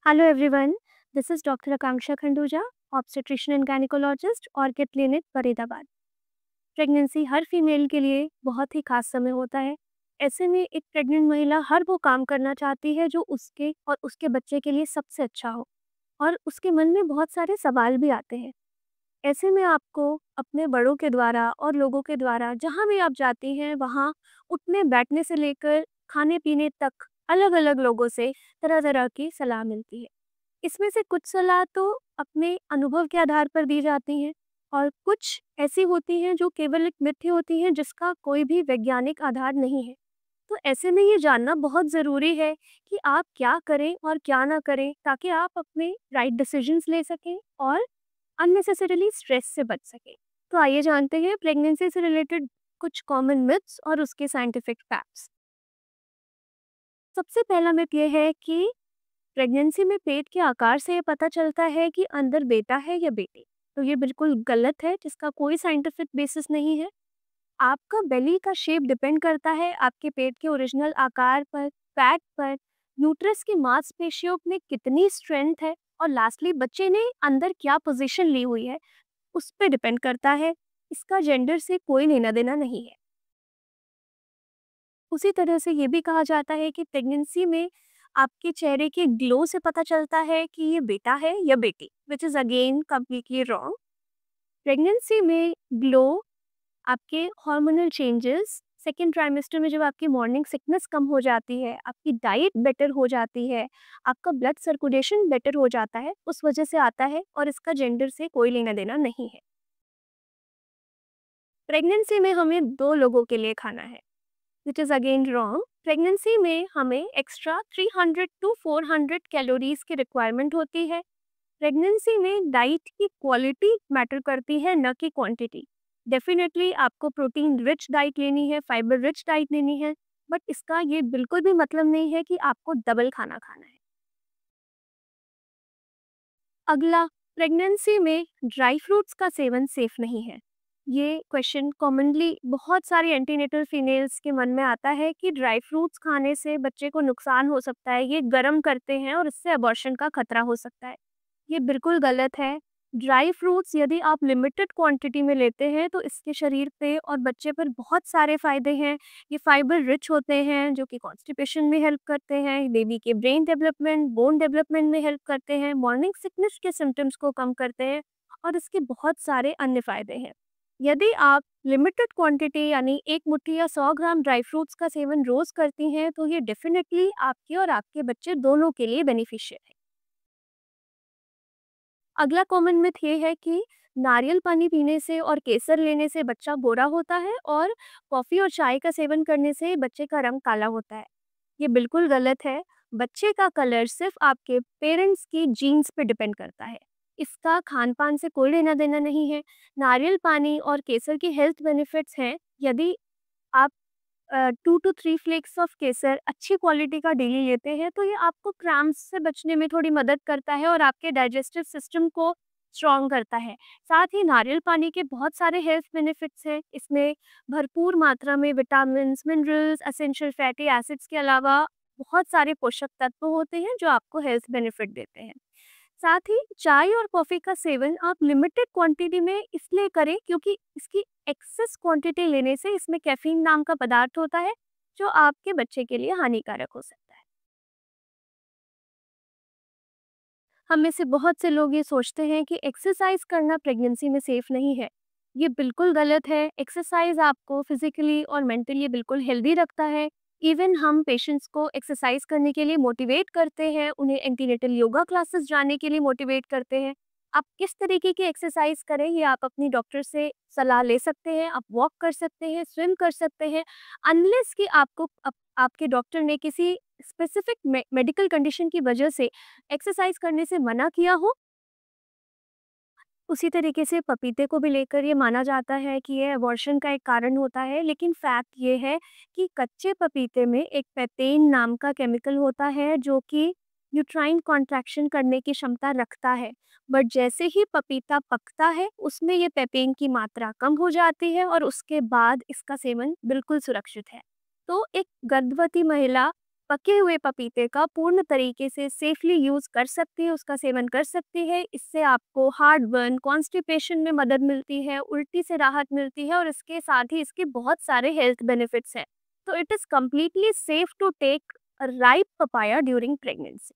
Hello everyone, this is doctor Akanksha Khanduja, obstetrician and gynaecologist, orchid clinic, Faridabad. Pregnancy her female के लिए बहुत ही खास समय होता है। ऐसे में एक प्रेग्नेंट महिला हर वो काम करना चाहती है जो उसके और उसके बच्चे के लिए सबसे अच्छा हो, और उसके मन में बहुत सारे सवाल भी आते हैं। ऐसे में आपको अपने बड़ों के द्वारा और लोगों के द्वारा जहाँ भी आप जाती हैं वहाँ उठने बैठने से लेकर खाने पीने तक अलग अलग लोगों से तरह तरह की सलाह मिलती है। इसमें से कुछ सलाह तो अपने अनुभव के आधार पर दी जाती हैं, और कुछ ऐसी होती हैं जो केवल एक मिथ्य होती हैं जिसका कोई भी वैज्ञानिक आधार नहीं है। तो ऐसे में ये जानना बहुत ज़रूरी है कि आप क्या करें और क्या ना करें ताकि आप अपने राइट डिसीजंस ले सकें और अननेसेसरीली स्ट्रेस से बच सकें। तो आइए जानते हैं प्रेगनेंसी से रिलेटेड कुछ कॉमन मिथ्स और उसके साइंटिफिक फैक्ट्स। सबसे पहला मिथ ये है कि प्रेगनेंसी में पेट के आकार से ये पता चलता है कि अंदर बेटा है या बेटी। तो ये बिल्कुल गलत है, जिसका कोई साइंटिफिक बेसिस नहीं है। आपका बेली का शेप डिपेंड करता है आपके पेट के ओरिजिनल आकार पर, फैट पर, यूट्रस की मांसपेशियों में कितनी स्ट्रेंथ है, और लास्टली बच्चे ने अंदर क्या पोजीशन ली हुई है, उस पर डिपेंड करता है। इसका जेंडर से कोई लेना देना नहीं है। उसी तरह से ये भी कहा जाता है कि प्रेगनेंसी में आपके चेहरे के ग्लो से पता चलता है कि ये बेटा है या बेटी, which is again completely wrong. Pregnancy में ग्लो आपके हार्मोनल चेंजेस, सेकेंड ट्राइमेस्टर में जब आपकी मॉर्निंग सिकनेस कम हो जाती है, आपकी डाइट बेटर हो जाती है, आपका ब्लड सर्कुलेशन बेटर हो जाता है, उस वजह से आता है, और इसका जेंडर से कोई लेना देना नहीं है। प्रेगनेंसी में हमें 2 लोगों के लिए खाना है, which is again wrong. Pregnancy में हमें एक्स्ट्रा 300 टू 400 कैलोरीज की रिक्वायरमेंट होती है। प्रेगनेंसी में डाइट की क्वालिटी मैटर करती है, न कि क्वांटिटी। डेफिनेटली आपको प्रोटीन रिच डाइट लेनी है, फाइबर रिच डाइट लेनी है, बट इसका ये बिल्कुल भी मतलब नहीं है कि आपको डबल खाना खाना है। अगला, प्रेगनेंसी में ड्राई फ्रूट्स का सेवन सेफ नहीं है। ये क्वेश्चन कॉमनली बहुत सारी एंटीनेटल फीमेल्स के मन में आता है कि ड्राई फ्रूट्स खाने से बच्चे को नुकसान हो सकता है, ये गर्म करते हैं और इससे अबॉर्शन का खतरा हो सकता है। ये बिल्कुल गलत है। ड्राई फ्रूट्स यदि आप लिमिटेड क्वांटिटी में लेते हैं तो इसके शरीर पे और बच्चे पर बहुत सारे फ़ायदे हैं। ये फाइबर रिच होते हैं जो कि कॉन्स्टिपेशन में हेल्प करते हैं, बेबी के ब्रेन डेवलपमेंट, बोन डेवलपमेंट में हेल्प करते हैं, मॉर्निंग सिकनेस के सिम्टम्स को कम करते हैं, और इसके बहुत सारे अन्य फ़ायदे हैं। यदि आप लिमिटेड क्वांटिटी यानी 1 मुट्ठी या 100 ग्राम ड्राई फ्रूट्स का सेवन रोज़ करती हैं तो ये डेफ़िनेटली आपके और आपके बच्चे दोनों के लिए बेनिफिशियल है। अगला कॉमन मिथ ये है कि नारियल पानी पीने से और केसर लेने से बच्चा गोरा होता है, और कॉफ़ी और चाय का सेवन करने से बच्चे का रंग काला होता है। ये बिल्कुल गलत है। बच्चे का कलर सिर्फ आपके पेरेंट्स की जीन्स पे डिपेंड करता है। इसका खान-पान से कोई लेना-देना नहीं है। नारियल पानी और केसर के हेल्थ बेनिफिट्स हैं। यदि आप 2 टू 3 फ्लेक्स ऑफ केसर अच्छी क्वालिटी का डेली लेते हैं तो ये आपको क्रैम्प्स से बचने में थोड़ी मदद करता है और आपके डाइजेस्टिव सिस्टम को स्ट्रॉन्ग करता है। साथ ही नारियल पानी के बहुत सारे हेल्थ बेनिफिट्स हैं। इसमें भरपूर मात्रा में vitamins, minerals, essential fatty acids के अलावा बहुत सारे पोषक तत्व होते हैं जो आपको हेल्थ बेनिफिट देते हैं। साथ ही चाय और कॉफ़ी का सेवन आप लिमिटेड क्वांटिटी में इसलिए करें क्योंकि इसकी एक्सेस क्वांटिटी लेने से इसमें कैफीन नाम का पदार्थ होता है जो आपके बच्चे के लिए हानिकारक हो सकता है। हम में से बहुत से लोग ये सोचते हैं कि एक्सरसाइज करना प्रेगनेंसी में सेफ नहीं है। ये बिल्कुल गलत है। एक्सरसाइज आपको फिजिकली और मेंटली बिल्कुल हेल्दी रखता है। इवन हम पेशेंट्स को एक्सरसाइज करने के लिए मोटिवेट करते हैं, उन्हें एंटीनेटल योगा क्लासेस जाने के लिए मोटिवेट करते हैं। आप किस तरीके की एक्सरसाइज करें ये आप अपनी डॉक्टर से सलाह ले सकते हैं। आप वॉक कर सकते हैं, स्विम कर सकते हैं, अनलेस कि आपके डॉक्टर ने किसी स्पेसिफिक मेडिकल कंडीशन की वजह से एक्सरसाइज करने से मना किया हो। उसी तरीके से पपीते को भी लेकर ये माना जाता है कि ये अबॉर्शन का एक कारण होता है, लेकिन फैक्ट ये है कि कच्चे पपीते में एक पेपेन नाम का केमिकल होता है जो कि यूट्राइन कॉन्ट्रैक्शन करने की क्षमता रखता है। बट जैसे ही पपीता पकता है उसमें ये पेपेन की मात्रा कम हो जाती है और उसके बाद इसका सेवन बिल्कुल सुरक्षित है। तो एक गर्भवती महिला पके हुए पपीते का पूर्ण तरीके से सेफली यूज़ कर सकती है, उसका सेवन कर सकती है। इससे आपको हार्टबर्न, कॉन्स्टिपेशन में मदद मिलती है, उल्टी से राहत मिलती है और इसके साथ ही इसके बहुत सारे हेल्थ बेनिफिट्स हैं। तो it is completely safe to take a ripe papaya during pregnancy.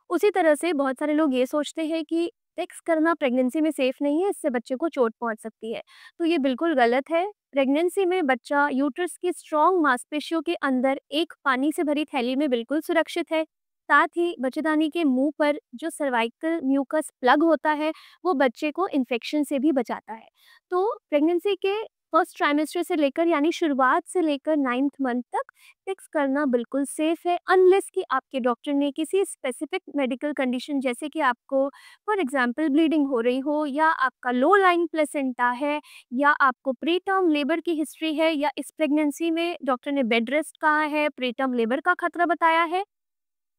उसी तरह से बहुत सारे लोग ये सोचते हैं कि सेक्स करना प्रेगनेंसी में सेफ नहीं है, इससे बच्चे को चोट पहुंच सकती है। तो ये बिल्कुल गलत है। प्रेगनेंसी में बच्चा यूट्रस की स्ट्रॉन्ग मांसपेशियों के अंदर एक पानी से भरी थैली में बिल्कुल सुरक्षित है। साथ ही बच्चेदानी के मुंह पर जो सर्वाइकल म्यूकस प्लग होता है, वो बच्चे को इन्फेक्शन से भी बचाता है। तो प्रेगनेंसी के फर्स्ट ट्राइमेस्टर से लेकर यानी शुरुआत से लेकर 9th मंथ तक सेक्स करना बिल्कुल सेफ है, अनलेस कि आपके डॉक्टर ने किसी स्पेसिफिक मेडिकल कंडीशन जैसे कि आपको फॉर एग्जांपल ब्लीडिंग हो रही हो, या आपका लो लाइंग प्लेसेंटा है, या आपको प्री टर्म लेबर की हिस्ट्री है, या इस प्रेगनेंसी में डॉक्टर ने बेड रेस्ट कहा है, प्री टर्म लेबर का खतरा बताया है।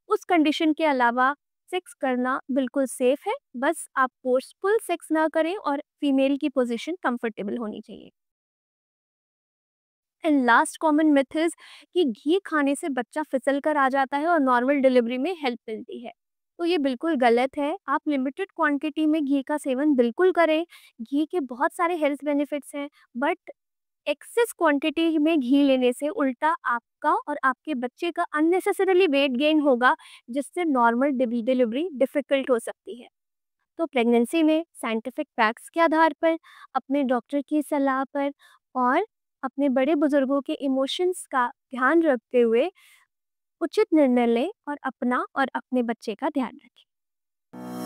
उस कंडीशन के अलावा सेक्स करना बिल्कुल सेफ है। बस आप फोर्सफुल सेक्स ना करें और फीमेल की पोजीशन कंफर्टेबल होनी चाहिए। And last common myth is कि घी खाने से बच्चा फिसल कर आ जाता है और नॉर्मल डिलीवरी में हेल्प मिलती है। तो ये बिल्कुल गलत है। आप लिमिटेड क्वांटिटी में घी का सेवन बिल्कुल करें। घी के बहुत सारे हेल्थ बेनिफिट्स हैं, बट एक्सेस क्वांटिटी में घी लेने से उल्टा आपका और आपके बच्चे का अननेसेसरीली वेट गेन होगा, जिससे नॉर्मल डिलीवरी डिफिकल्ट हो सकती है। तो प्रेगनेंसी में साइंटिफिक फैक्ट्स के आधार पर, अपने डॉक्टर की सलाह पर और अपने बड़े बुजुर्गों के इमोशंस का ध्यान रखते हुए उचित निर्णय लें और अपना और अपने बच्चे का ध्यान रखें।